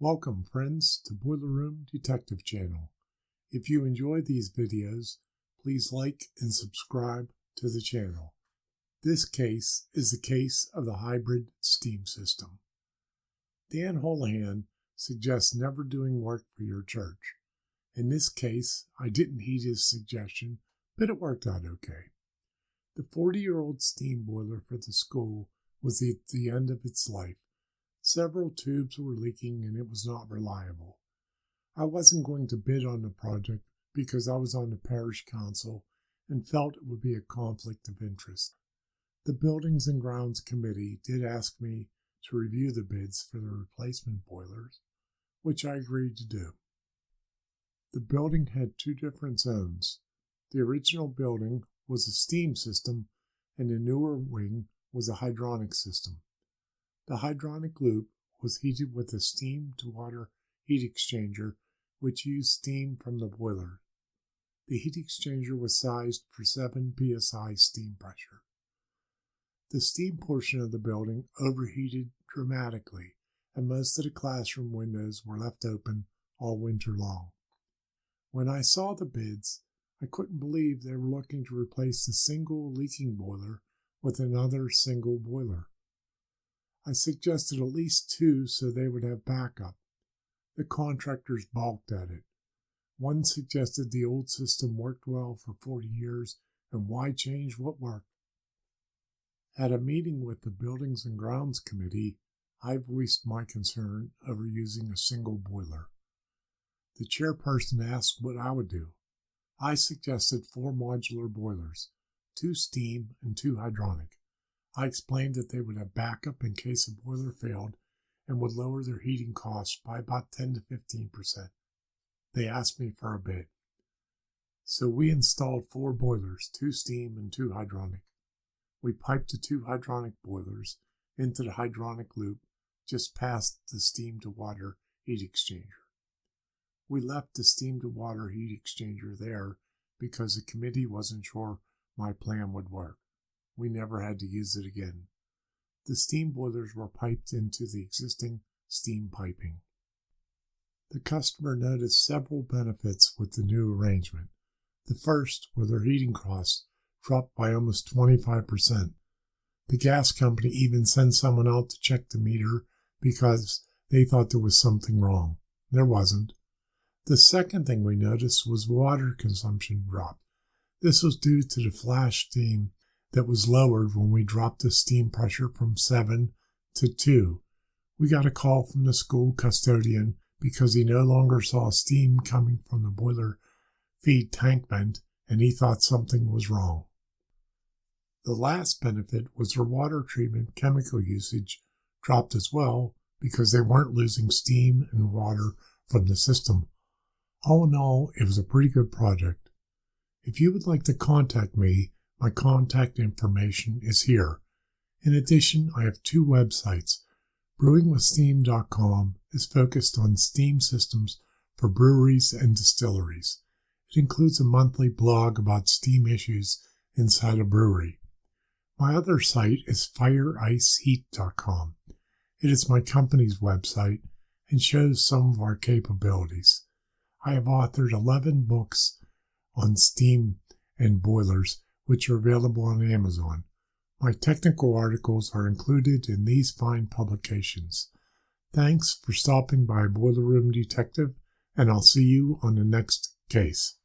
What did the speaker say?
Welcome, friends, to Boiler Room Detective Channel. If you enjoy these videos, please like and subscribe to the channel. This case is the case of the hybrid steam system. Dan Holohan suggests never doing work for your church. In this case, I didn't heed his suggestion, but it worked out okay. The 40-year-old steam boiler for the school was at the end of its life. Several tubes were leaking and it was not reliable. I wasn't going to bid on the project because I was on the parish council and felt it would be a conflict of interest. The Buildings and Grounds Committee did ask me to review the bids for the replacement boilers, which I agreed to do. The building had two different zones. The original building was a steam system and the newer wing was a hydronic system. The hydronic loop was heated with a steam-to-water heat exchanger, which used steam from the boiler. The heat exchanger was sized for 7 psi steam pressure. The steam portion of the building overheated dramatically, and most of the classroom windows were left open all winter long. When I saw the bids, I couldn't believe they were looking to replace the single leaking boiler with another single boiler. I suggested at least two so they would have backup. The contractors balked at it. One suggested the old system worked well for 40 years and why change what worked? At a meeting with the Buildings and Grounds Committee, I voiced my concern over using a single boiler. The chairperson asked what I would do. I suggested 4 modular boilers, 2 steam and 2 hydronic. I explained that they would have backup in case a boiler failed and would lower their heating costs by about 10 to 15%. They asked me for a bid. So we installed 4 boilers, 2 steam and 2 hydronic. We piped the 2 hydronic boilers into the hydronic loop just past the steam-to-water heat exchanger. We left the steam-to-water heat exchanger there because the committee wasn't sure my plan would work. We never had to use it again. The steam boilers were piped into the existing steam piping. The customer noticed several benefits with the new arrangement. The first were their heating costs dropped by almost 25%. The gas company even sent someone out to check the meter because they thought there was something wrong. There wasn't. The second thing we noticed was water consumption dropped. This was due to the flash steam that was lowered when we dropped the steam pressure from 7 to 2. We got a call from the school custodian because he no longer saw steam coming from the boiler feed tank vent and he thought something was wrong. The last benefit was their water treatment chemical usage dropped as well because they weren't losing steam and water from the system. All in all, it was a pretty good project. If you would like to contact me, my contact information is here. In addition, I have 2 websites. Brewingwithsteam.com is focused on steam systems for breweries and distilleries. It includes a monthly blog about steam issues inside a brewery. My other site is fireiceheat.com. It is my company's website and shows some of our capabilities. I have authored 11 books on steam and boilers, which are available on Amazon. My technical articles are included in these fine publications. Thanks for stopping by Boiler Room Detective, and I'll see you on the next case.